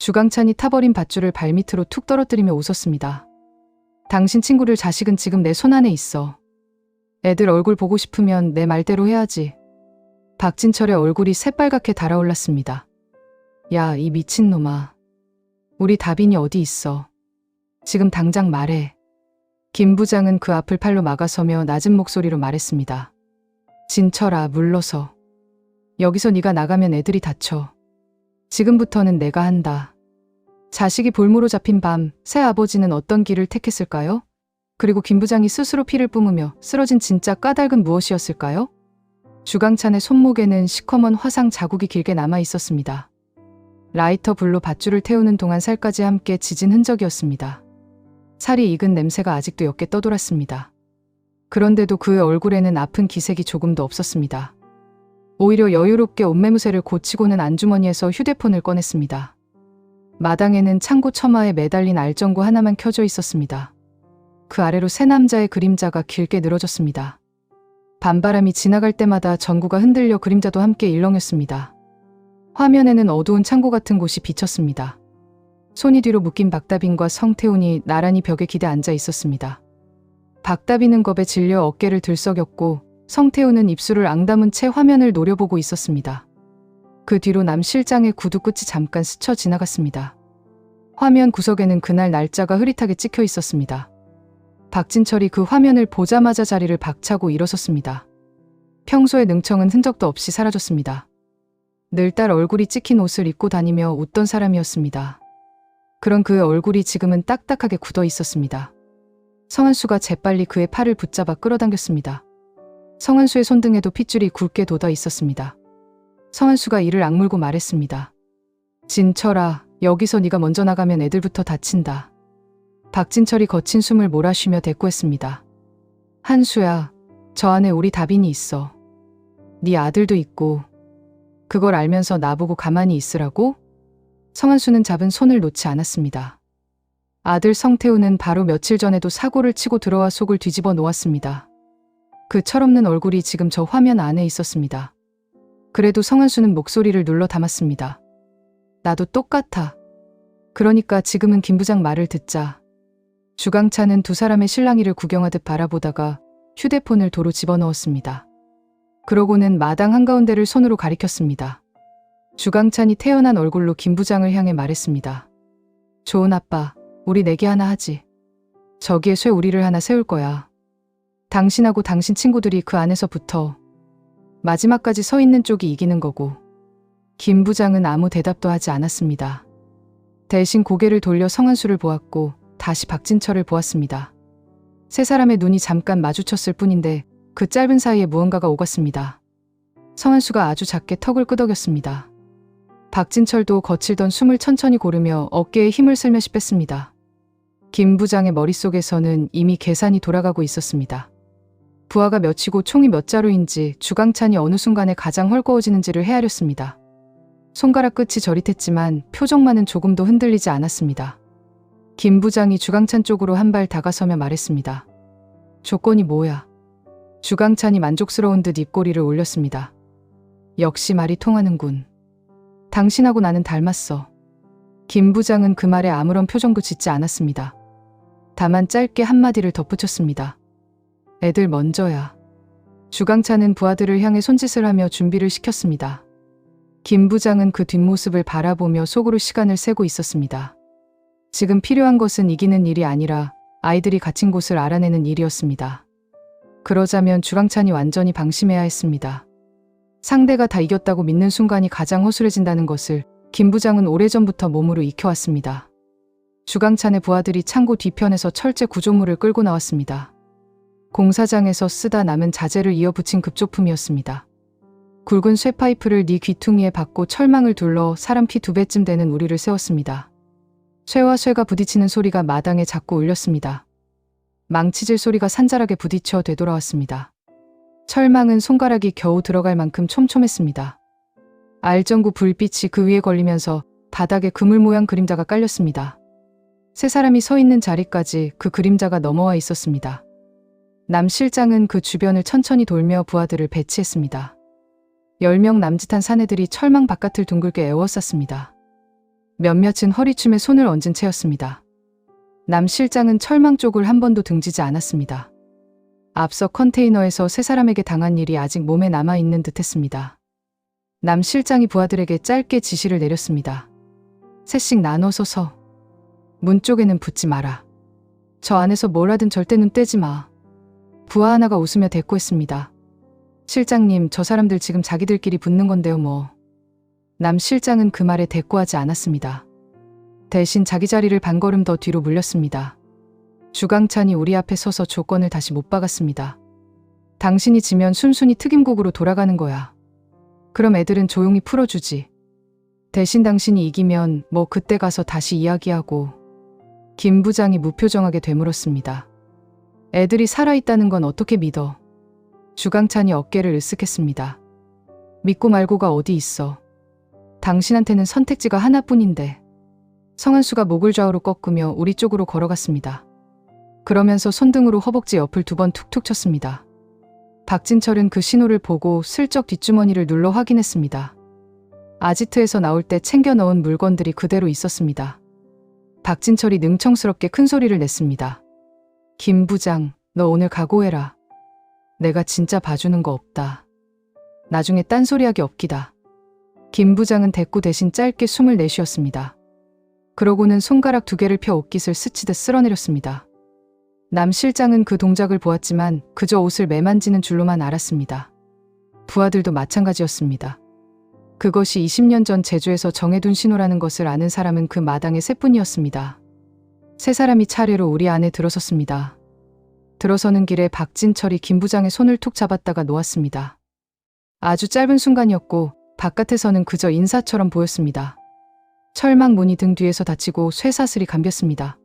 주강찬이 타버린 밧줄을 발밑으로 툭 떨어뜨리며 웃었습니다. 당신 친구를 자식은 지금 내 손 안에 있어. 애들 얼굴 보고 싶으면 내 말대로 해야지. 박진철의 얼굴이 새빨갛게 달아올랐습니다. 야, 이 미친놈아. 우리 다빈이 어디 있어? 지금 당장 말해. 김 부장은 그 앞을 팔로 막아서며 낮은 목소리로 말했습니다. 진철아, 물러서. 여기서 네가 나가면 애들이 다쳐. 지금부터는 내가 한다. 자식이 볼모로 잡힌 밤, 새 아버지는 어떤 길을 택했을까요? 그리고 김 부장이 스스로 피를 뿜으며 쓰러진 진짜 까닭은 무엇이었을까요? 주강찬의 손목에는 시커먼 화상 자국이 길게 남아 있었습니다. 라이터 불로 밧줄을 태우는 동안 살까지 함께 지진 흔적이었습니다. 살이 익은 냄새가 아직도 옅게 떠돌았습니다. 그런데도 그의 얼굴에는 아픈 기색이 조금도 없었습니다. 오히려 여유롭게 옷매무새를 고치고는 안주머니에서 휴대폰을 꺼냈습니다. 마당에는 창고 처마에 매달린 알전구 하나만 켜져 있었습니다. 그 아래로 세 남자의 그림자가 길게 늘어졌습니다. 밤바람이 지나갈 때마다 전구가 흔들려 그림자도 함께 일렁였습니다. 화면에는 어두운 창고 같은 곳이 비쳤습니다. 손이 뒤로 묶인 박다빈과 성태훈이 나란히 벽에 기대 앉아 있었습니다. 박다빈은 겁에 질려 어깨를 들썩였고 성태훈은 입술을 앙다문 채 화면을 노려보고 있었습니다. 그 뒤로 남 실장의 구두 끝이 잠깐 스쳐 지나갔습니다. 화면 구석에는 그날 날짜가 흐릿하게 찍혀 있었습니다. 박진철이 그 화면을 보자마자 자리를 박차고 일어섰습니다. 평소의 능청은 흔적도 없이 사라졌습니다. 늘딸 얼굴이 찍힌 옷을 입고 다니며 웃던 사람이었습니다. 그런 그의 얼굴이 지금은 딱딱하게 굳어 있었습니다. 성한수가 재빨리 그의 팔을 붙잡아 끌어당겼습니다. 성한수의 손등에도 핏줄이 굵게 돋아 있었습니다. 성한수가 이를 악물고 말했습니다. 진철아, 여기서 네가 먼저 나가면 애들부터 다친다. 박진철이 거친 숨을 몰아쉬며 대꾸했습니다. 한수야, 저 안에 우리 다빈이 있어. 네 아들도 있고. 그걸 알면서 나보고 가만히 있으라고? 성한수는 잡은 손을 놓지 않았습니다. 아들 성태우는 바로 며칠 전에도 사고를 치고 들어와 속을 뒤집어 놓았습니다. 그 철없는 얼굴이 지금 저 화면 안에 있었습니다. 그래도 성한수는 목소리를 눌러 담았습니다. 나도 똑같아. 그러니까 지금은 김 부장 말을 듣자. 주강찬은 두 사람의 실랑이를 구경하듯 바라보다가 휴대폰을 도로 집어넣었습니다. 그러고는 마당 한가운데를 손으로 가리켰습니다. 주강찬이 태연한 얼굴로 김 부장을 향해 말했습니다. 좋은 아빠, 우리 내기 하나 하지. 저기에 쇠 우리를 하나 세울 거야. 당신하고 당신 친구들이 그 안에서 붙어. 마지막까지 서 있는 쪽이 이기는 거고. 김 부장은 아무 대답도 하지 않았습니다. 대신 고개를 돌려 성한수를 보았고 다시 박진철을 보았습니다. 세 사람의 눈이 잠깐 마주쳤을 뿐인데 그 짧은 사이에 무언가가 오갔습니다. 성한수가 아주 작게 턱을 끄덕였습니다. 박진철도 거칠던 숨을 천천히 고르며 어깨에 힘을 슬며시 뺐습니다. 김 부장의 머릿속에서는 이미 계산이 돌아가고 있었습니다. 부하가 몇이고 총이 몇 자루인지 주강찬이 어느 순간에 가장 헐거워지는지를 헤아렸습니다. 손가락 끝이 저릿했지만 표정만은 조금도 흔들리지 않았습니다. 김 부장이 주강찬 쪽으로 한 발 다가서며 말했습니다. 조건이 뭐야? 주강찬이 만족스러운 듯 입꼬리를 올렸습니다. 역시 말이 통하는군. 당신하고 나는 닮았어. 김 부장은 그 말에 아무런 표정도 짓지 않았습니다. 다만 짧게 한마디를 덧붙였습니다. 애들 먼저야. 주강찬은 부하들을 향해 손짓을 하며 준비를 시켰습니다. 김 부장은 그 뒷모습을 바라보며 속으로 시간을 세고 있었습니다. 지금 필요한 것은 이기는 일이 아니라 아이들이 갇힌 곳을 알아내는 일이었습니다. 그러자면 주강찬이 완전히 방심해야 했습니다. 상대가 다 이겼다고 믿는 순간이 가장 허술해진다는 것을 김 부장은 오래전부터 몸으로 익혀왔습니다. 주강찬의 부하들이 창고 뒤편에서 철제 구조물을 끌고 나왔습니다. 공사장에서 쓰다 남은 자재를 이어붙인 급조품이었습니다. 굵은 쇠파이프를 네 귀퉁이에 박고 철망을 둘러 사람 키 2배쯤 되는 우리를 세웠습니다. 쇠와 쇠가 부딪히는 소리가 마당에 자꾸 울렸습니다. 망치질 소리가 산자락에 부딪혀 되돌아왔습니다. 철망은 손가락이 겨우 들어갈 만큼 촘촘했습니다. 알전구 불빛이 그 위에 걸리면서 바닥에 그물 모양 그림자가 깔렸습니다. 세 사람이 서 있는 자리까지 그 그림자가 넘어와 있었습니다. 남 실장은 그 주변을 천천히 돌며 부하들을 배치했습니다. 10명 남짓한 사내들이 철망 바깥을 둥글게 에워쌌습니다. 몇몇은 허리춤에 손을 얹은 채였습니다. 남 실장은 철망 쪽을 한 번도 등지지 않았습니다. 앞서 컨테이너에서 세 사람에게 당한 일이 아직 몸에 남아있는 듯했습니다. 남 실장이 부하들에게 짧게 지시를 내렸습니다. 셋씩 나눠서 서. 문 쪽에는 붙지 마라. 저 안에서 뭘 하든 절대 눈 떼지 마. 부하 하나가 웃으며 대꾸했습니다. 실장님, 저 사람들 지금 자기들끼리 붙는 건데요 뭐. 남 실장은 그 말에 대꾸하지 않았습니다. 대신 자기 자리를 반걸음 더 뒤로 물렸습니다. 주강찬이 우리 앞에 서서 조건을 다시 못 박았습니다. 당신이 지면 순순히 특임국으로 돌아가는 거야. 그럼 애들은 조용히 풀어주지. 대신 당신이 이기면 뭐 그때 가서 다시 이야기하고. 김 부장이 무표정하게 되물었습니다. 애들이 살아있다는 건 어떻게 믿어? 주강찬이 어깨를 으쓱했습니다. 믿고 말고가 어디 있어. 당신한테는 선택지가 하나뿐인데. 성한수가 목을 좌우로 꺾으며 우리 쪽으로 걸어갔습니다. 그러면서 손등으로 허벅지 옆을 2번 툭툭 쳤습니다. 박진철은 그 신호를 보고 슬쩍 뒷주머니를 눌러 확인했습니다. 아지트에서 나올 때 챙겨 넣은 물건들이 그대로 있었습니다. 박진철이 능청스럽게 큰 소리를 냈습니다. 김 부장, 너 오늘 각오해라. 내가 진짜 봐주는 거 없다. 나중에 딴소리하기 없기다. 김 부장은 대꾸 대신 짧게 숨을 내쉬었습니다. 그러고는 손가락 2개를 펴 옷깃을 스치듯 쓸어내렸습니다. 남 실장은 그 동작을 보았지만 그저 옷을 매만지는 줄로만 알았습니다. 부하들도 마찬가지였습니다. 그것이 20년 전 제주에서 정해둔 신호라는 것을 아는 사람은 그 마당에 셋뿐이었습니다. 세 사람이 차례로 우리 안에 들어섰습니다. 들어서는 길에 박진철이 김 부장의 손을 툭 잡았다가 놓았습니다. 아주 짧은 순간이었고 바깥에서는 그저 인사처럼 보였습니다. 철망 문이 등 뒤에서 닫히고 쇠사슬이 감겼습니다.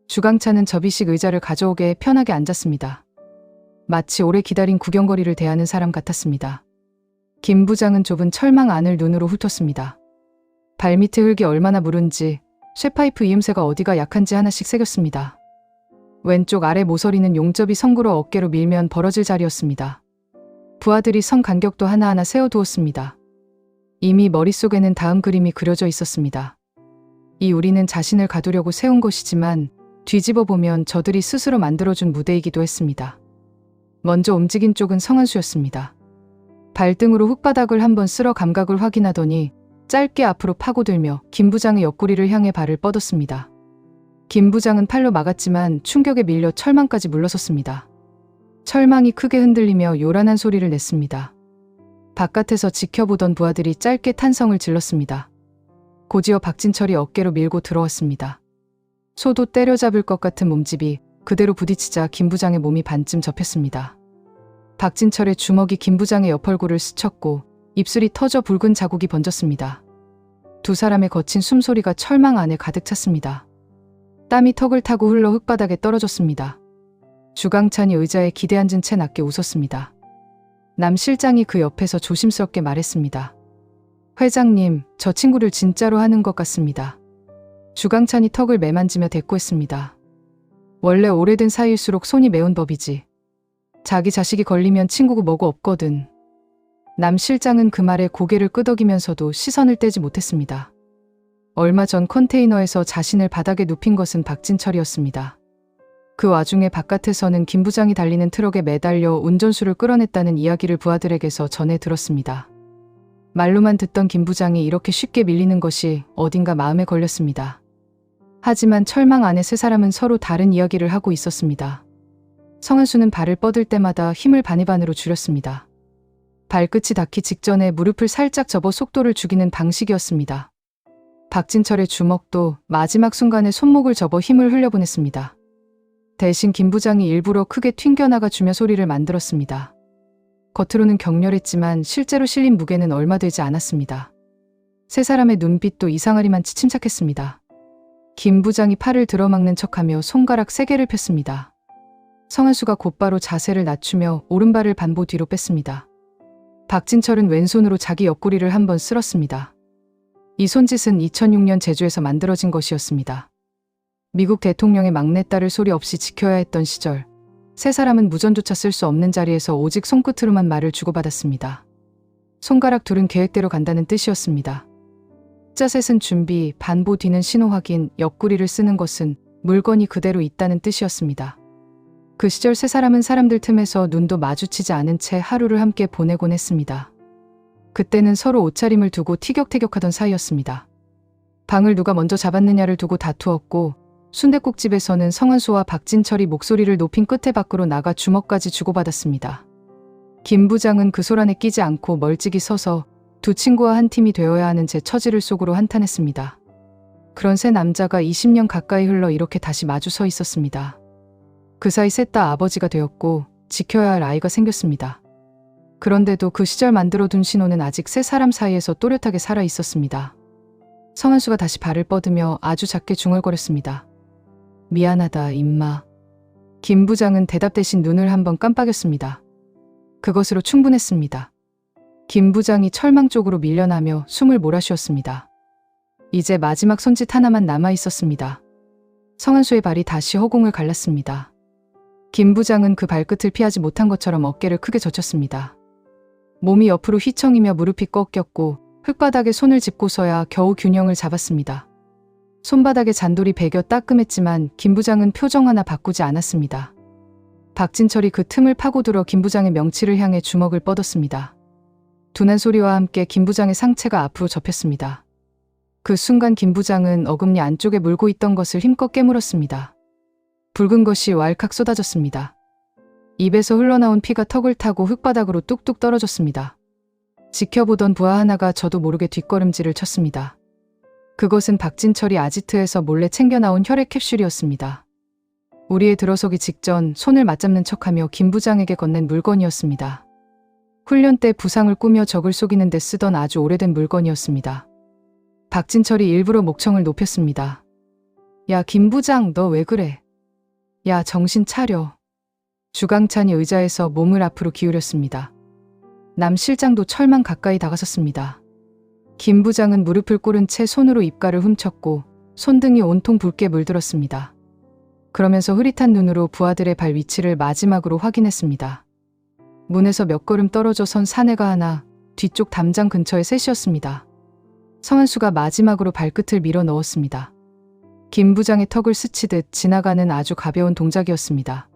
주강찬은 접이식 의자를 가져오게 편하게 앉았습니다. 마치 오래 기다린 구경거리를 대하는 사람 같았습니다. 김 부장은 좁은 철망 안을 눈으로 훑었습니다. 발밑에 흙이 얼마나 무른지, 쇠파이프 이음새가 어디가 약한지 하나씩 새겼습니다. 왼쪽 아래 모서리는 용접이 성구로 어깨로 밀면 벌어질 자리였습니다. 부하들이 선 간격도 하나하나 세워두었습니다. 이미 머릿속에는 다음 그림이 그려져 있었습니다. 이 우리는 자신을 가두려고 세운 것이지만 뒤집어 보면 저들이 스스로 만들어준 무대이기도 했습니다. 먼저 움직인 쪽은 성한수였습니다. 발등으로 흙바닥을 한번 쓸어 감각을 확인하더니 짧게 앞으로 파고들며 김 부장의 옆구리를 향해 발을 뻗었습니다. 김 부장은 팔로 막았지만 충격에 밀려 철망까지 물러섰습니다. 철망이 크게 흔들리며 요란한 소리를 냈습니다. 바깥에서 지켜보던 부하들이 짧게 탄성을 질렀습니다. 곧이어 박진철이 어깨로 밀고 들어왔습니다. 소도 때려잡을 것 같은 몸집이 그대로 부딪히자 김 부장의 몸이 반쯤 접혔습니다. 박진철의 주먹이 김 부장의 옆얼굴을 스쳤고 입술이 터져 붉은 자국이 번졌습니다. 두 사람의 거친 숨소리가 철망 안에 가득 찼습니다. 땀이 턱을 타고 흘러 흙바닥에 떨어졌습니다. 주강찬이 의자에 기대앉은 채 낮게 웃었습니다. 남 실장이 그 옆에서 조심스럽게 말했습니다. 회장님, 저 친구를 진짜로 하는 것 같습니다. 주강찬이 턱을 매만지며 대꾸했습니다. 원래 오래된 사이일수록 손이 매운 법이지. 자기 자식이 걸리면 친구고 뭐고 없거든. 남 실장은 그 말에 고개를 끄덕이면서도 시선을 떼지 못했습니다. 얼마 전 컨테이너에서 자신을 바닥에 눕힌 것은 박진철이었습니다. 그 와중에 바깥에서는 김 부장이 달리는 트럭에 매달려 운전수를 끌어냈다는 이야기를 부하들에게서 전해 들었습니다. 말로만 듣던 김 부장이 이렇게 쉽게 밀리는 것이 어딘가 마음에 걸렸습니다. 하지만 철망 안에 세 사람은 서로 다른 이야기를 하고 있었습니다. 성한수는 발을 뻗을 때마다 힘을 반이반으로 줄였습니다. 발끝이 닿기 직전에 무릎을 살짝 접어 속도를 죽이는 방식이었습니다. 박진철의 주먹도 마지막 순간에 손목을 접어 힘을 흘려보냈습니다. 대신 김 부장이 일부러 크게 튕겨나가 주며 소리를 만들었습니다. 겉으로는 격렬했지만 실제로 실린 무게는 얼마 되지 않았습니다. 세 사람의 눈빛도 이상하리만치 침착했습니다. 김 부장이 팔을 들어막는 척하며 손가락 3개를 폈습니다. 성한수가 곧바로 자세를 낮추며 오른발을 반보 뒤로 뺐습니다. 박진철은 왼손으로 자기 옆구리를 한번 쓸었습니다. 이 손짓은 2006년 제주에서 만들어진 것이었습니다. 미국 대통령의 막내딸을 소리 없이 지켜야 했던 시절, 세 사람은 무전조차 쓸 수 없는 자리에서 오직 손끝으로만 말을 주고받았습니다. 손가락 둘은 계획대로 간다는 뜻이었습니다. 숫자셋은 준비, 반보 뒤는 신호 확인, 옆구리를 쓰는 것은 물건이 그대로 있다는 뜻이었습니다. 그 시절 세 사람은 사람들 틈에서 눈도 마주치지 않은 채 하루를 함께 보내곤 했습니다. 그때는 서로 옷차림을 두고 티격태격하던 사이였습니다. 방을 누가 먼저 잡았느냐를 두고 다투었고 순댓국집에서는 성한수와 박진철이 목소리를 높인 끝에 밖으로 나가 주먹까지 주고받았습니다. 김 부장은 그 소란에 끼지 않고 멀찍이 서서 두 친구와 한 팀이 되어야 하는 제 처지를 속으로 한탄했습니다. 그런 세 남자가 20년 가까이 흘러 이렇게 다시 마주 서 있었습니다. 그 사이 셋 다 아버지가 되었고 지켜야 할 아이가 생겼습니다. 그런데도 그 시절 만들어둔 신호는 아직 세 사람 사이에서 또렷하게 살아 있었습니다. 성한수가 다시 발을 뻗으며 아주 작게 중얼거렸습니다. 미안하다, 임마. 김 부장은 대답 대신 눈을 한번 깜빡였습니다. 그것으로 충분했습니다. 김 부장이 철망 쪽으로 밀려나며 숨을 몰아쉬었습니다. 이제 마지막 손짓 하나만 남아 있었습니다. 성한수의 발이 다시 허공을 갈랐습니다. 김 부장은 그 발끝을 피하지 못한 것처럼 어깨를 크게 젖혔습니다. 몸이 옆으로 휘청이며 무릎이 꺾였고 흙바닥에 손을 짚고서야 겨우 균형을 잡았습니다. 손바닥에 잔돌이 베겨 따끔했지만 김 부장은 표정 하나 바꾸지 않았습니다. 박진철이 그 틈을 파고들어 김 부장의 명치를 향해 주먹을 뻗었습니다. 둔한 소리와 함께 김 부장의 상체가 앞으로 접혔습니다. 그 순간 김 부장은 어금니 안쪽에 물고 있던 것을 힘껏 깨물었습니다. 붉은 것이 왈칵 쏟아졌습니다. 입에서 흘러나온 피가 턱을 타고 흙바닥으로 뚝뚝 떨어졌습니다. 지켜보던 부하 하나가 저도 모르게 뒷걸음질을 쳤습니다. 그것은 박진철이 아지트에서 몰래 챙겨나온 혈액 캡슐이었습니다. 우리에 들어서기 직전 손을 맞잡는 척하며 김 부장에게 건넨 물건이었습니다. 훈련 때 부상을 꾸며 적을 속이는 데 쓰던 아주 오래된 물건이었습니다. 박진철이 일부러 목청을 높였습니다. 야, 김 부장, 너 왜 그래? 야, 정신 차려. 주강찬이 의자에서 몸을 앞으로 기울였습니다. 남 실장도 철망 가까이 다가섰습니다. 김 부장은 무릎을 꿇은 채 손으로 입가를 훔쳤고 손등이 온통 붉게 물들었습니다. 그러면서 흐릿한 눈으로 부하들의 발 위치를 마지막으로 확인했습니다. 문에서 몇 걸음 떨어져 선 사내가 하나, 뒤쪽 담장 근처에 셋이었습니다. 성한수가 마지막으로 발끝을 밀어 넣었습니다. 김 부장의 턱을 스치듯 지나가는 아주 가벼운 동작이었습니다.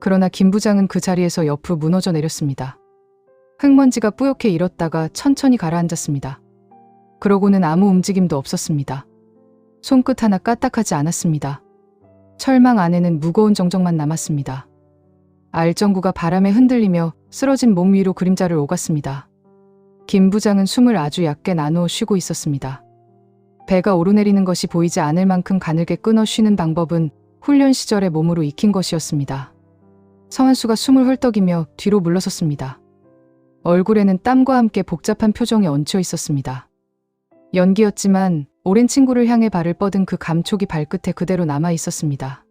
그러나 김 부장은 그 자리에서 옆으로 무너져 내렸습니다. 흙먼지가 뿌옇게 일었다가 천천히 가라앉았습니다. 그러고는 아무 움직임도 없었습니다. 손끝 하나 까딱하지 않았습니다. 철망 안에는 무거운 정적만 남았습니다. 알전구가 바람에 흔들리며 쓰러진 몸 위로 그림자를 오갔습니다. 김 부장은 숨을 아주 얕게 나누어 쉬고 있었습니다. 배가 오르내리는 것이 보이지 않을 만큼 가늘게 끊어 쉬는 방법은 훈련 시절의 몸으로 익힌 것이었습니다. 성한수가 숨을 헐떡이며 뒤로 물러섰습니다. 얼굴에는 땀과 함께 복잡한 표정이 얹혀 있었습니다. 연기였지만 오랜 친구를 향해 발을 뻗은 그 감촉이 발끝에 그대로 남아 있었습니다.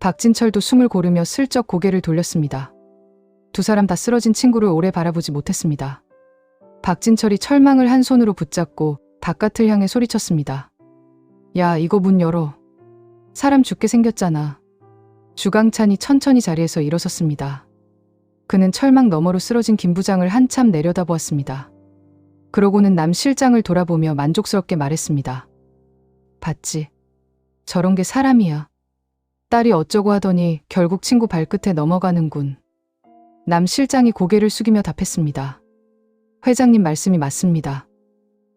박진철도 숨을 고르며 슬쩍 고개를 돌렸습니다. 두 사람 다 쓰러진 친구를 오래 바라보지 못했습니다. 박진철이 철망을 한 손으로 붙잡고 바깥을 향해 소리쳤습니다. 야, 이거 문 열어. 사람 죽게 생겼잖아. 주강찬이 천천히 자리에서 일어섰습니다. 그는 철망 너머로 쓰러진 김 부장을 한참 내려다보았습니다. 그러고는 남 실장을 돌아보며 만족스럽게 말했습니다. 봤지? 저런 게 사람이야. 딸이 어쩌고 하더니 결국 친구 발끝에 넘어가는군. 남 실장이 고개를 숙이며 답했습니다. 회장님 말씀이 맞습니다.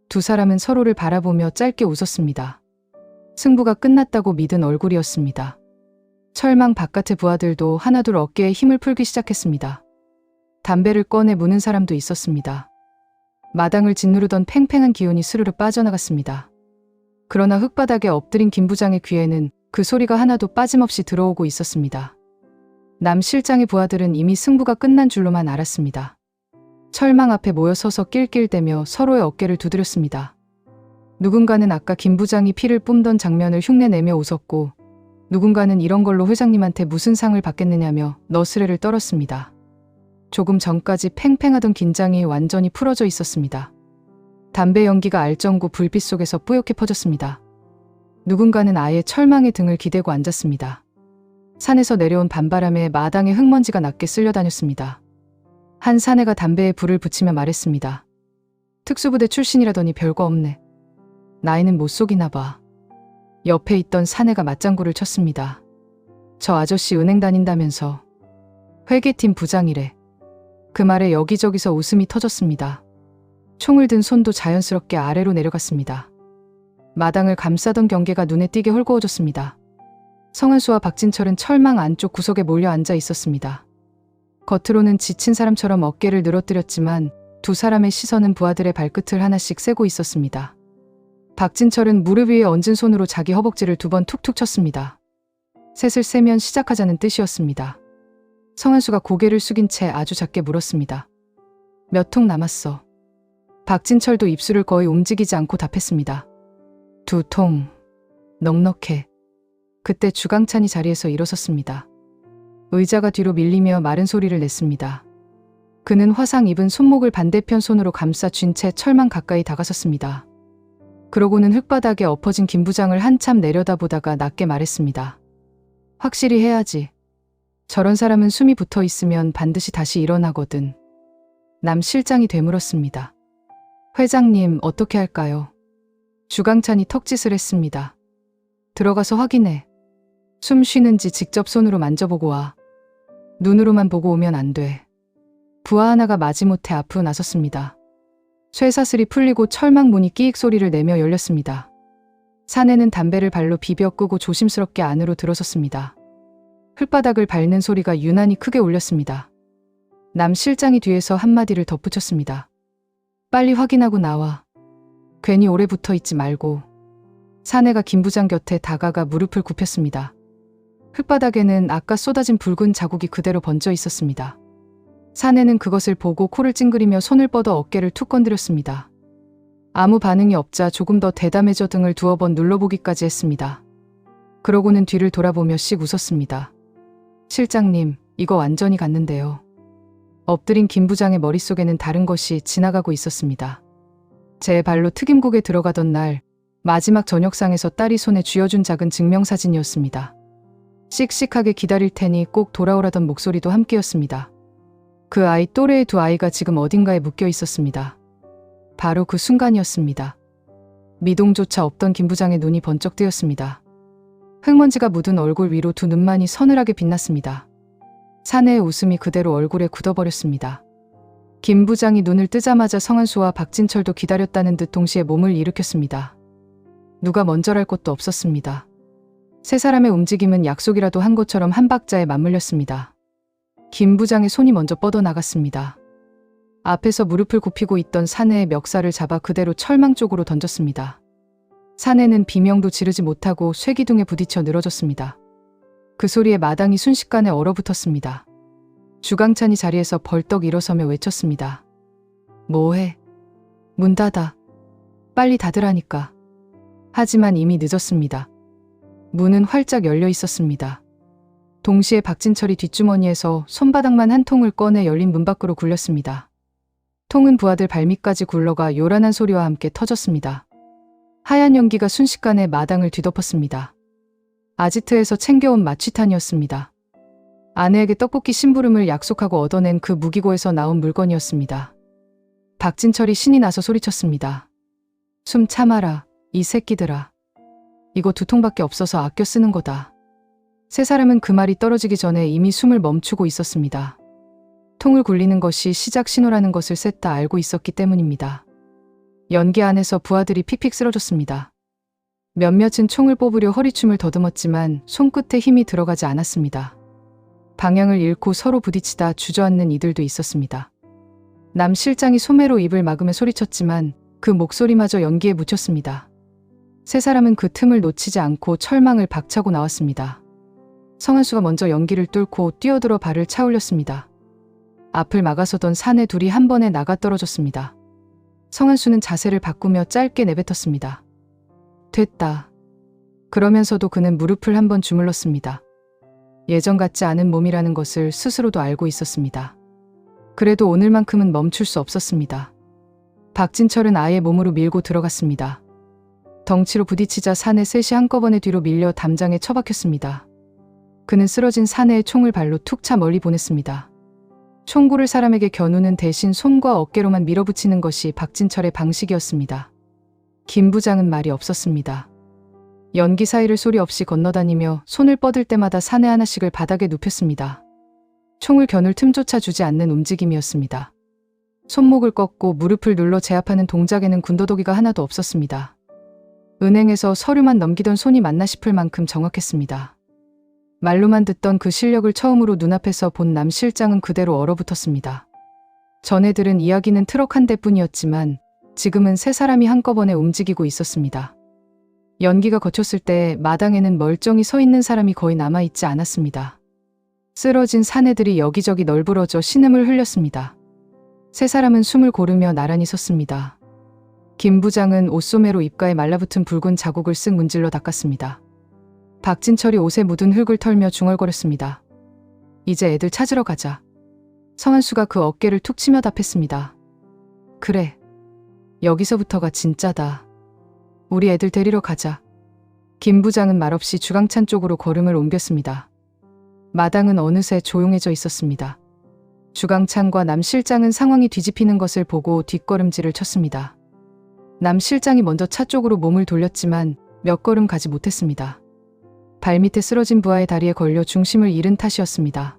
두 사람은 서로를 바라보며 짧게 웃었습니다. 승부가 끝났다고 믿은 얼굴이었습니다. 철망 바깥의 부하들도 하나둘 어깨에 힘을 풀기 시작했습니다. 담배를 꺼내 무는 사람도 있었습니다. 마당을 짓누르던 팽팽한 기운이 스르르 빠져나갔습니다. 그러나 흙바닥에 엎드린 김 부장의 귀에는 그 소리가 하나도 빠짐없이 들어오고 있었습니다. 남 실장의 부하들은 이미 승부가 끝난 줄로만 알았습니다. 철망 앞에 모여 서서 낄낄대며 서로의 어깨를 두드렸습니다. 누군가는 아까 김 부장이 피를 뿜던 장면을 흉내내며 웃었고 누군가는 이런 걸로 회장님한테 무슨 상을 받겠느냐며 너스레를 떨었습니다. 조금 전까지 팽팽하던 긴장이 완전히 풀어져 있었습니다. 담배 연기가 알전구 불빛 속에서 뿌옇게 퍼졌습니다. 누군가는 아예 철망의 등을 기대고 앉았습니다. 산에서 내려온 밤바람에 마당에 흙먼지가 낮게 쓸려다녔습니다. 한 사내가 담배에 불을 붙이며 말했습니다. 특수부대 출신이라더니 별거 없네. 나이는 못 속이나 봐. 옆에 있던 사내가 맞장구를 쳤습니다. 저 아저씨 은행 다닌다면서. 회계팀 부장이래. 그 말에 여기저기서 웃음이 터졌습니다. 총을 든 손도 자연스럽게 아래로 내려갔습니다. 마당을 감싸던 경계가 눈에 띄게 헐거워졌습니다. 성은수와 박진철은 철망 안쪽 구석에 몰려 앉아 있었습니다. 겉으로는 지친 사람처럼 어깨를 늘어뜨렸지만 두 사람의 시선은 부하들의 발끝을 하나씩 세고 있었습니다. 박진철은 무릎 위에 얹은 손으로 자기 허벅지를 2번 툭툭 쳤습니다. 셋을 세면 시작하자는 뜻이었습니다. 성은수가 고개를 숙인 채 아주 작게 물었습니다. 몇 통 남았어? 박진철도 입술을 거의 움직이지 않고 답했습니다. 2통. 넉넉해. 그때 주강찬이 자리에서 일어섰습니다. 의자가 뒤로 밀리며 마른 소리를 냈습니다. 그는 화상 입은 손목을 반대편 손으로 감싸 쥔 채 철망 가까이 다가섰습니다. 그러고는 흙바닥에 엎어진 김 부장을 한참 내려다보다가 낮게 말했습니다. 확실히 해야지. 저런 사람은 숨이 붙어 있으면 반드시 다시 일어나거든. 남 실장이 되물었습니다. 회장님, 어떻게 할까요? 주강찬이 턱짓을 했습니다. 들어가서 확인해. 숨 쉬는지 직접 손으로 만져보고 와. 눈으로만 보고 오면 안 돼. 부하 하나가 마지못해 앞으로 나섰습니다. 쇠사슬이 풀리고 철망 문이 끼익 소리를 내며 열렸습니다. 사내는 담배를 발로 비벼 끄고 조심스럽게 안으로 들어섰습니다. 흙바닥을 밟는 소리가 유난히 크게 울렸습니다. 남 실장이 뒤에서 한마디를 덧붙였습니다. 빨리 확인하고 나와. 괜히 오래 붙어 있지 말고. 사내가 김 부장 곁에 다가가 무릎을 굽혔습니다. 흙바닥에는 아까 쏟아진 붉은 자국이 그대로 번져 있었습니다. 사내는 그것을 보고 코를 찡그리며 손을 뻗어 어깨를 툭 건드렸습니다. 아무 반응이 없자 조금 더 대담해져 등을 2번 눌러보기까지 했습니다. 그러고는 뒤를 돌아보며 씩 웃었습니다. 실장님, 이거 완전히 갔는데요. 엎드린 김 부장의 머릿속에는 다른 것이 지나가고 있었습니다. 제 발로 튀김국에 들어가던 날 마지막 저녁상에서 딸이 손에 쥐어준 작은 증명사진이었습니다. 씩씩하게 기다릴 테니 꼭 돌아오라던 목소리도 함께였습니다. 그 아이 또래의 2 아이가 지금 어딘가에 묶여 있었습니다. 바로 그 순간이었습니다. 미동조차 없던 김 부장의 눈이 번쩍 뜨였습니다. 흙먼지가 묻은 얼굴 위로 2 눈만이 서늘하게 빛났습니다. 사내의 웃음이 그대로 얼굴에 굳어버렸습니다. 김 부장이 눈을 뜨자마자 성한수와 박진철도 기다렸다는 듯 동시에 몸을 일으켰습니다. 누가 먼저랄 것도 없었습니다. 세 사람의 움직임은 약속이라도 한 것처럼 한 박자에 맞물렸습니다. 김 부장의 손이 먼저 뻗어나갔습니다. 앞에서 무릎을 굽히고 있던 사내의 멱살을 잡아 그대로 철망 쪽으로 던졌습니다. 사내는 비명도 지르지 못하고 쇠기둥에 부딪혀 늘어졌습니다. 그 소리에 마당이 순식간에 얼어붙었습니다. 주강찬이 자리에서 벌떡 일어서며 외쳤습니다. 뭐해? 문 닫아. 빨리 닫으라니까. 하지만 이미 늦었습니다. 문은 활짝 열려 있었습니다. 동시에 박진철이 뒷주머니에서 손바닥만 한 통을 꺼내 열린 문 밖으로 굴렸습니다. 통은 부하들 발밑까지 굴러가 요란한 소리와 함께 터졌습니다. 하얀 연기가 순식간에 마당을 뒤덮었습니다. 아지트에서 챙겨온 마취탄이었습니다. 아내에게 떡볶이 심부름을 약속하고 얻어낸 그 무기고에서 나온 물건이었습니다. 박진철이 신이 나서 소리쳤습니다. 숨 참아라, 이 새끼들아. 이거 2통밖에 없어서 아껴 쓰는 거다. 세 사람은 그 말이 떨어지기 전에 이미 숨을 멈추고 있었습니다. 통을 굴리는 것이 시작 신호라는 것을 셋 다 알고 있었기 때문입니다. 연기 안에서 부하들이 픽픽 쓰러졌습니다. 몇몇은 총을 뽑으려 허리춤을 더듬었지만 손끝에 힘이 들어가지 않았습니다. 방향을 잃고 서로 부딪히다 주저앉는 이들도 있었습니다. 남 실장이 소매로 입을 막으며 소리쳤지만 그 목소리마저 연기에 묻혔습니다. 세 사람은 그 틈을 놓치지 않고 철망을 박차고 나왔습니다. 성한수가 먼저 연기를 뚫고 뛰어들어 발을 차 올렸습니다. 앞을 막아서던 사내 둘이 한 번에 나가 떨어졌습니다. 성한수는 자세를 바꾸며 짧게 내뱉었습니다. 됐다. 그러면서도 그는 무릎을 한 번 주물렀습니다. 예전 같지 않은 몸이라는 것을 스스로도 알고 있었습니다. 그래도 오늘만큼은 멈출 수 없었습니다. 박진철은 아예 몸으로 밀고 들어갔습니다. 덩치로 부딪히자 사내 셋이 한꺼번에 뒤로 밀려 담장에 처박혔습니다. 그는 쓰러진 사내의 총을 발로 툭 차 멀리 보냈습니다. 총구를 사람에게 겨누는 대신 손과 어깨로만 밀어붙이는 것이 박진철의 방식이었습니다. 김 부장은 말이 없었습니다. 연기 사이를 소리 없이 건너다니며 손을 뻗을 때마다 사내 하나씩을 바닥에 눕혔습니다. 총을 겨눌 틈조차 주지 않는 움직임이었습니다. 손목을 꺾고 무릎을 눌러 제압하는 동작에는 군더더기가 하나도 없었습니다. 은행에서 서류만 넘기던 손이 맞나 싶을 만큼 정확했습니다. 말로만 듣던 그 실력을 처음으로 눈앞에서 본 남 실장은 그대로 얼어붙었습니다. 전에 들은 이야기는 트럭 한 대뿐이었지만 지금은 세 사람이 한꺼번에 움직이고 있었습니다. 연기가 거쳤을 때 마당에는 멀쩡히 서 있는 사람이 거의 남아있지 않았습니다. 쓰러진 사내들이 여기저기 널브러져 신음을 흘렸습니다. 세 사람은 숨을 고르며 나란히 섰습니다. 김 부장은 옷소매로 입가에 말라붙은 붉은 자국을 쓱 문질러 닦았습니다. 박진철이 옷에 묻은 흙을 털며 중얼거렸습니다. 이제 애들 찾으러 가자. 성한수가 그 어깨를 툭 치며 답했습니다. 그래. 여기서부터가 진짜다. 우리 애들 데리러 가자. 김 부장은 말없이 주강찬 쪽으로 걸음을 옮겼습니다. 마당은 어느새 조용해져 있었습니다. 주강찬과 남 실장은 상황이 뒤집히는 것을 보고 뒷걸음질을 쳤습니다. 남 실장이 먼저 차 쪽으로 몸을 돌렸지만 몇 걸음 가지 못했습니다. 발밑에 쓰러진 부하의 다리에 걸려 중심을 잃은 탓이었습니다.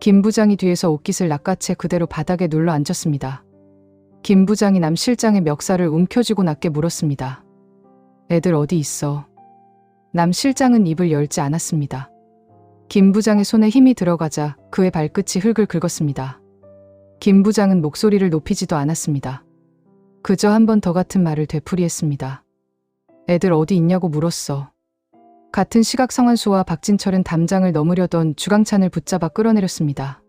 김 부장이 뒤에서 옷깃을 낚아채 그대로 바닥에 눌러 앉았습니다. 김 부장이 남 실장의 멱살을 움켜쥐고 낮게 물었습니다. 애들 어디 있어? 남 실장은 입을 열지 않았습니다. 김 부장의 손에 힘이 들어가자 그의 발끝이 흙을 긁었습니다. 김 부장은 목소리를 높이지도 않았습니다. 그저 한 번 더 같은 말을 되풀이했습니다. 애들 어디 있냐고 물었어. 같은 시각 성한수와 박진철은 담장을 넘으려던 주강찬을 붙잡아 끌어내렸습니다.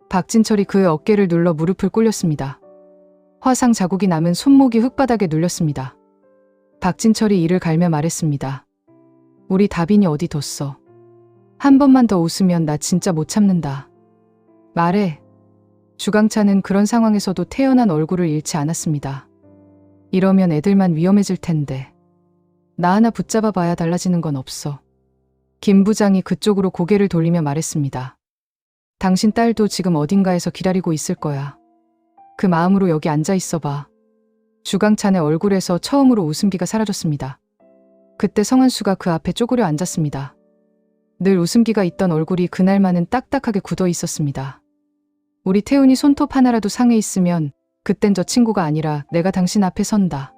박진철이 그의 어깨를 눌러 무릎을 꿇렸습니다. 화상 자국이 남은 손목이 흙바닥에 눌렸습니다. 박진철이 이를 갈며 말했습니다. 우리 다빈이 어디 뒀어? 한 번만 더 웃으면 나 진짜 못 참는다. 말해. 주강찬은 그런 상황에서도 태연한 얼굴을 잃지 않았습니다. 이러면 애들만 위험해질 텐데. 나 하나 붙잡아 봐야 달라지는 건 없어. 김 부장이 그쪽으로 고개를 돌리며 말했습니다. 당신 딸도 지금 어딘가에서 기다리고 있을 거야. 그 마음으로 여기 앉아 있어 봐. 주강찬의 얼굴에서 처음으로 웃음기가 사라졌습니다. 그때 성한수가 그 앞에 쪼그려 앉았습니다. 늘 웃음기가 있던 얼굴이 그날만은 딱딱하게 굳어 있었습니다. 우리 태훈이 손톱 하나라도 상해 있으면 그땐 저 친구가 아니라 내가 당신 앞에 선다.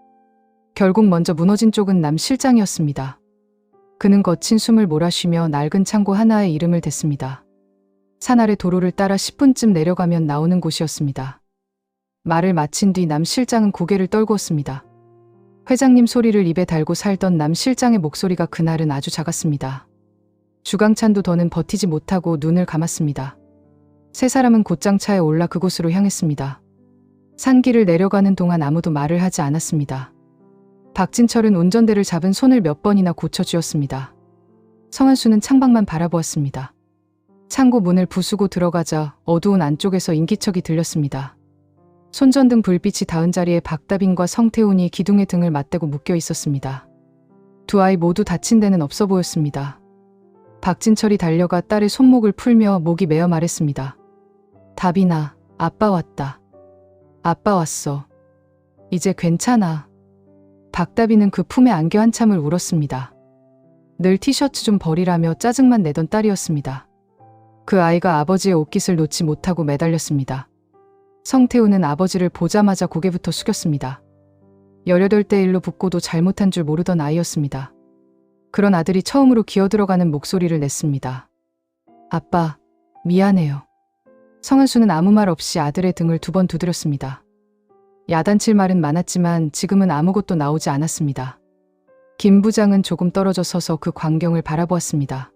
결국 먼저 무너진 쪽은 남 실장이었습니다. 그는 거친 숨을 몰아쉬며 낡은 창고 하나에 이름을 댔습니다. 산 아래 도로를 따라 10분쯤 내려가면 나오는 곳이었습니다. 말을 마친 뒤 남 실장은 고개를 떨구었습니다. 회장님 소리를 입에 달고 살던 남 실장의 목소리가 그날은 아주 작았습니다. 주강찬도 더는 버티지 못하고 눈을 감았습니다. 세 사람은 곧장 차에 올라 그곳으로 향했습니다. 산길을 내려가는 동안 아무도 말을 하지 않았습니다. 박진철은 운전대를 잡은 손을 몇 번이나 고쳐주었습니다. 성한수는 창밖만 바라보았습니다. 창고 문을 부수고 들어가자 어두운 안쪽에서 인기척이 들렸습니다. 손전등 불빛이 닿은 자리에 박다빈과 성태훈이 기둥에 등을 맞대고 묶여 있었습니다. 두 아이 모두 다친 데는 없어 보였습니다. 박진철이 달려가 딸의 손목을 풀며 목이 메어 말했습니다. 다빈아, 아빠 왔다. 아빠 왔어. 이제 괜찮아. 박다빈은 그 품에 안겨 한참을 울었습니다. 늘 티셔츠 좀 버리라며 짜증만 내던 딸이었습니다. 그 아이가 아버지의 옷깃을 놓지 못하고 매달렸습니다. 성태우는 아버지를 보자마자 고개부터 숙였습니다. 18대 일로 붙고도 잘못한 줄 모르던 아이였습니다. 그런 아들이 처음으로 기어들어가는 목소리를 냈습니다. 아빠, 미안해요. 성한수는 아무 말 없이 아들의 등을 2번 두드렸습니다. 야단칠 말은 많았지만 지금은 아무것도 나오지 않았습니다. 김 부장은 조금 떨어져 서서 그 광경을 바라보았습니다.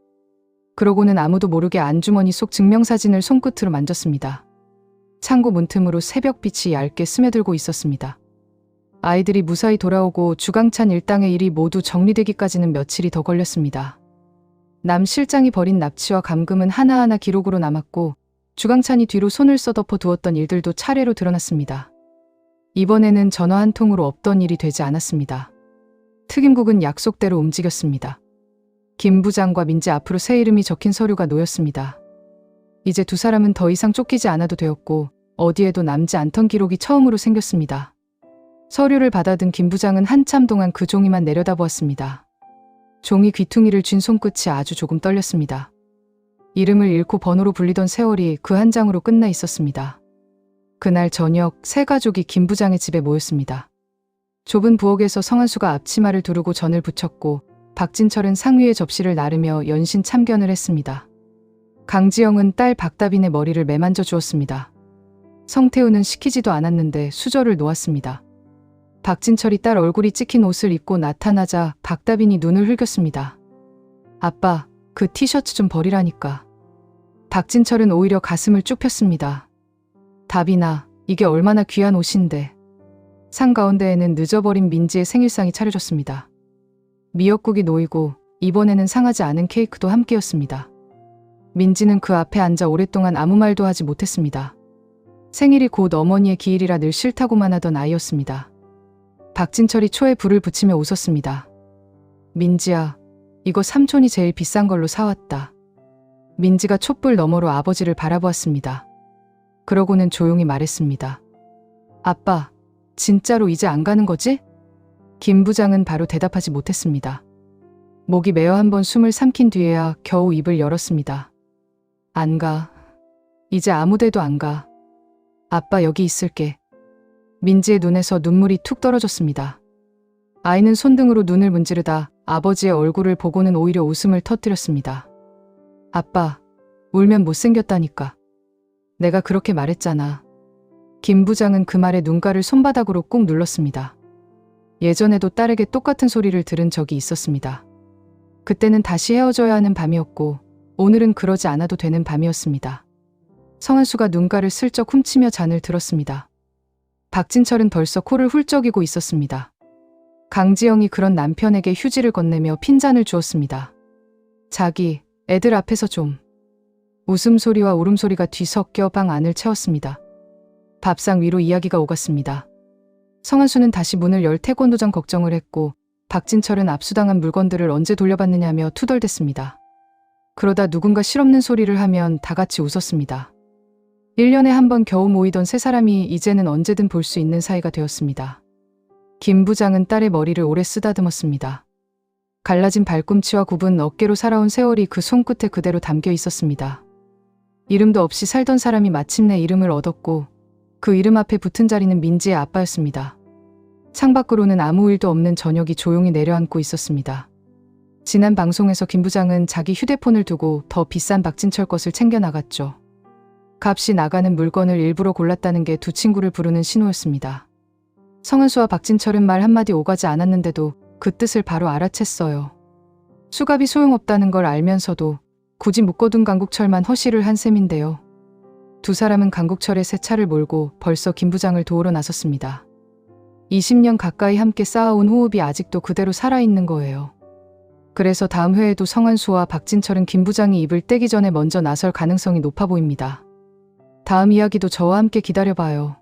그러고는 아무도 모르게 안주머니 속 증명사진을 손끝으로 만졌습니다. 창고 문틈으로 새벽빛이 얇게 스며들고 있었습니다. 아이들이 무사히 돌아오고 주강찬 일당의 일이 모두 정리되기까지는 며칠이 더 걸렸습니다. 남 실장이 벌인 납치와 감금은 하나하나 기록으로 남았고 주강찬이 뒤로 손을 써덮어 두었던 일들도 차례로 드러났습니다. 이번에는 전화 한 통으로 없던 일이 되지 않았습니다. 특임국은 약속대로 움직였습니다. 김 부장과 민지 앞으로 새 이름이 적힌 서류가 놓였습니다. 이제 두 사람은 더 이상 쫓기지 않아도 되었고 어디에도 남지 않던 기록이 처음으로 생겼습니다. 서류를 받아든 김 부장은 한참 동안 그 종이만 내려다보았습니다. 종이 귀퉁이를 쥔 손끝이 아주 조금 떨렸습니다. 이름을 잃고 번호로 불리던 세월이 그 한 장으로 끝나 있었습니다. 그날 저녁 세 가족이 김 부장의 집에 모였습니다. 좁은 부엌에서 성한수가 앞치마를 두르고 전을 부쳤고 박진철은 상위에 접시를 나르며 연신 참견을 했습니다. 강지영은 딸 박다빈의 머리를 매만져 주었습니다. 성태우는 시키지도 않았는데 수저를 놓았습니다. 박진철이 딸 얼굴이 찍힌 옷을 입고 나타나자 박다빈이 눈을 흘겼습니다. 아빠, 그 티셔츠 좀 버리라니까. 박진철은 오히려 가슴을 쭉 폈습니다. 다빈아, 이게 얼마나 귀한 옷인데. 상 가운데에는 늦어버린 민지의 생일상이 차려졌습니다. 미역국이 놓이고 이번에는 상하지 않은 케이크도 함께였습니다. 민지는 그 앞에 앉아 오랫동안 아무 말도 하지 못했습니다. 생일이 곧 어머니의 기일이라 늘 싫다고만 하던 아이였습니다. 박진철이 초에 불을 붙이며 웃었습니다. 민지야, 이거 삼촌이 제일 비싼 걸로 사왔다. 민지가 촛불 너머로 아버지를 바라보았습니다. 그러고는 조용히 말했습니다. 아빠, 진짜로 이제 안 가는 거지? 김 부장은 바로 대답하지 못했습니다. 목이 메어 한번 숨을 삼킨 뒤에야 겨우 입을 열었습니다. 안 가. 이제 아무 데도 안 가. 아빠 여기 있을게. 민지의 눈에서 눈물이 툭 떨어졌습니다. 아이는 손등으로 눈을 문지르다 아버지의 얼굴을 보고는 오히려 웃음을 터뜨렸습니다. 아빠, 울면 못생겼다니까. 내가 그렇게 말했잖아. 김 부장은 그 말에 눈가를 손바닥으로 꾹 눌렀습니다. 예전에도 딸에게 똑같은 소리를 들은 적이 있었습니다. 그때는 다시 헤어져야 하는 밤이었고 오늘은 그러지 않아도 되는 밤이었습니다. 성한수가 눈가를 슬쩍 훔치며 잔을 들었습니다. 박진철은 벌써 코를 훌쩍이고 있었습니다. 강지영이 그런 남편에게 휴지를 건네며 핀잔을 주었습니다. 자기, 애들 앞에서 좀. 웃음소리와 울음소리가 뒤섞여 방 안을 채웠습니다. 밥상 위로 이야기가 오갔습니다. 성한수는 다시 문을 열 태권도장 걱정을 했고 박진철은 압수당한 물건들을 언제 돌려받느냐며 투덜댔습니다. 그러다 누군가 실없는 소리를 하면 다 같이 웃었습니다. 1년에 한 번 겨우 모이던 세 사람이 이제는 언제든 볼 수 있는 사이가 되었습니다. 김 부장은 딸의 머리를 오래 쓰다듬었습니다. 갈라진 발꿈치와 굽은 어깨로 살아온 세월이 그 손끝에 그대로 담겨 있었습니다. 이름도 없이 살던 사람이 마침내 이름을 얻었고 그 이름 앞에 붙은 자리는 민지의 아빠였습니다. 창밖으로는 아무 일도 없는 저녁이 조용히 내려앉고 있었습니다. 지난 방송에서 김 부장은 자기 휴대폰을 두고 더 비싼 박진철 것을 챙겨나갔죠. 값이 나가는 물건을 일부러 골랐다는 게 두 친구를 부르는 신호였습니다. 성은수와 박진철은 말 한마디 오가지 않았는데도 그 뜻을 바로 알아챘어요. 수갑이 소용없다는 걸 알면서도 굳이 묶어둔 강국철만 허시를 한 셈인데요. 두 사람은 강국철의 새 차를 몰고 벌써 김 부장을 도우러 나섰습니다. 20년 가까이 함께 쌓아온 호흡이 아직도 그대로 살아있는 거예요. 그래서 다음 회에도 성한수와 박진철은 김 부장이 입을 떼기 전에 먼저 나설 가능성이 높아 보입니다. 다음 이야기도 저와 함께 기다려봐요.